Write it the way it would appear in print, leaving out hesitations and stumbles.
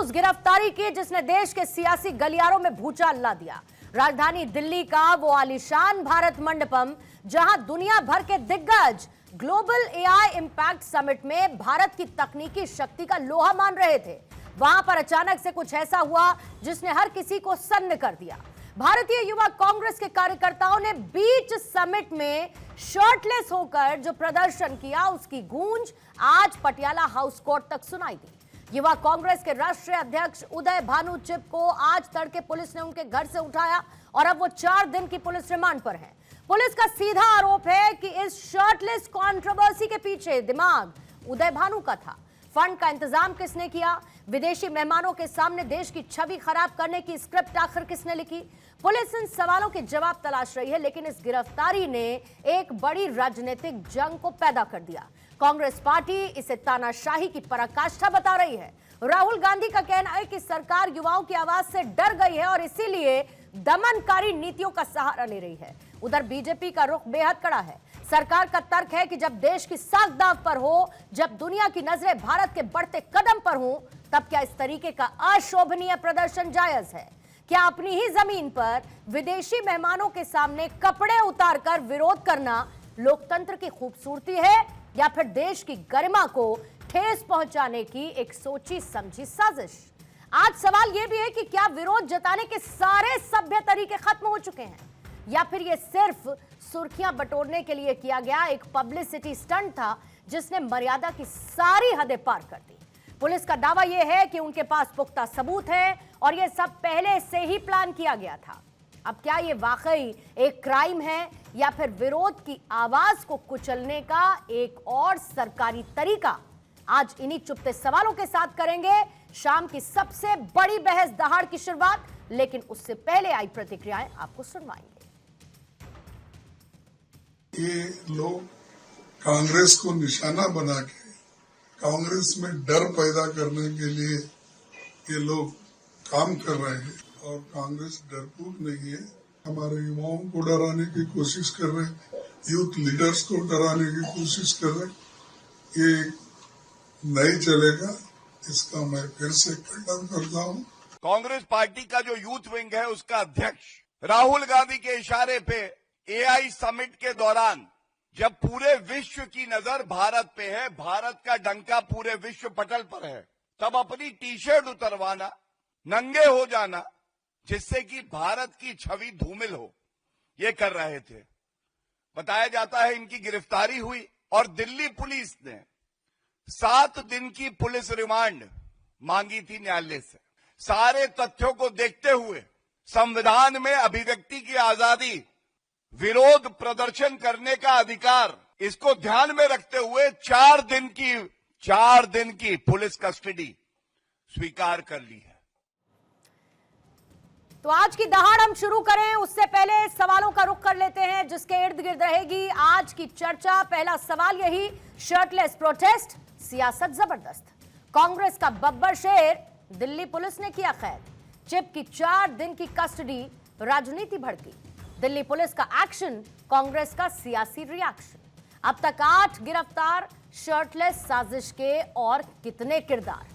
उस गिरफ्तारी की जिसने देश के सियासी गलियारों में भूचाल ला दिया। राजधानी दिल्ली का वो आलीशान भारत मंडपम जहां दुनिया भर के दिग्गज ग्लोबल एआई इंपैक्ट समिट में भारत की तकनीकी शक्ति का लोहा मान रहे थे, वहां पर अचानक से कुछ ऐसा हुआ जिसने हर किसी को सन्न कर दिया। भारतीय युवा कांग्रेस के कार्यकर्ताओं ने बीच समिट में शर्टलेस होकर जो प्रदर्शन किया उसकी गूंज आज पटियाला हाउस कोर्ट तक सुनाई दी। युवा कांग्रेस के राष्ट्रीय अध्यक्ष उदय भानु चिप को आज तड़के पुलिस ने उनके घर से उठाया और अब वो 4 दिन की पुलिस रिमांड पर हैं। पुलिस का सीधा आरोप है कि इस शर्टलेस कंट्रोवर्सी के पीछे दिमाग उदय भानु का था। फंड का इंतजाम किसने किया? विदेशी मेहमानों के सामने देश की छवि खराब करने की स्क्रिप्ट आखिर किसने लिखी? पुलिस इन सवालों के जवाब तलाश रही है, लेकिन इस गिरफ्तारी ने एक बड़ी राजनीतिक जंग को पैदा कर दिया। कांग्रेस पार्टी इसे तानाशाही की पराकाष्ठा बता रही है। राहुल गांधी का कहना है कि सरकार युवाओं की आवाज से डर गई है और इसीलिए दमनकारी नीतियों का सहारा ले रही है। उधर बीजेपी का रुख बेहद कड़ा है। सरकार का तर्क है कि जब देश की साख दाव पर हो, जब दुनिया की नजरें भारत के बढ़ते कदम पर हों, तब क्या इस तरीके का अशोभनीय प्रदर्शन जायज है? क्या अपनी ही जमीन पर विदेशी मेहमानों के सामने कपड़े उतारकर विरोध करना लोकतंत्र की खूबसूरती है या फिर देश की गरिमा को ठेस पहुंचाने की एक सोची समझी साजिश? आज सवाल यह भी है कि क्या विरोध जताने के सारे सभ्य तरीके खत्म हो चुके हैं या फिर यह सिर्फ सुर्खियां बटोरने के लिए किया गया एक पब्लिसिटी स्टंट था जिसने मर्यादा की सारी हदें पार कर दी। पुलिस का दावा यह है कि उनके पास पुख्ता सबूत है और यह सब पहले से ही प्लान किया गया था। अब क्या यह वाकई एक क्राइम है या फिर विरोध की आवाज को कुचलने का एक और सरकारी तरीका? आज इन्हीं चुपते सवालों के साथ करेंगे शाम की सबसे बड़ी बहस दहाड़ की शुरुआत, लेकिन उससे पहले आई प्रतिक्रियाएं आपको सुनवाएंगे। ये लोग कांग्रेस को निशाना बना के कांग्रेस में डर पैदा करने के लिए ये लोग काम कर रहे हैं और कांग्रेस डरपोक नहीं है। हमारे युवाओं को डराने की कोशिश कर रहे हैं, यूथ लीडर्स को डराने की कोशिश कर रहे हैं। ये नहीं चलेगा, इसका मैं फिर से खंडन करता हूँ। कांग्रेस पार्टी का जो यूथ विंग है उसका अध्यक्ष राहुल गांधी के इशारे पे एआई समिट के दौरान जब पूरे विश्व की नजर भारत पे है, भारत का डंका पूरे विश्व पटल पर है, तब अपनी टी शर्ट उतरवाना, नंगे हो जाना जिससे कि भारत की छवि धूमिल हो, ये कर रहे थे। बताया जाता है इनकी गिरफ्तारी हुई और दिल्ली पुलिस ने 7 दिन की पुलिस रिमांड मांगी थी न्यायालय से। सारे तथ्यों को देखते हुए संविधान में अभिव्यक्ति की आजादी, विरोध प्रदर्शन करने का अधिकार, इसको ध्यान में रखते हुए 4 दिन की पुलिस कस्टडी स्वीकार कर ली है। तो आज की दहाड़ हम शुरू करें उससे पहले सवालों का रुख कर लेते हैं जिसके इर्द गिर्द रहेगी आज की चर्चा। पहला सवाल यही, शर्टलेस प्रोटेस्ट, सियासत जबरदस्त। कांग्रेस का बब्बर शेर, दिल्ली पुलिस ने किया कैद। चिप की 4 दिन की कस्टडी, राजनीति भड़की। दिल्ली पुलिस का एक्शन, कांग्रेस का सियासी रिएक्शन। अब तक 8 गिरफ्तार, शर्टलेस साजिश के और कितने किरदार।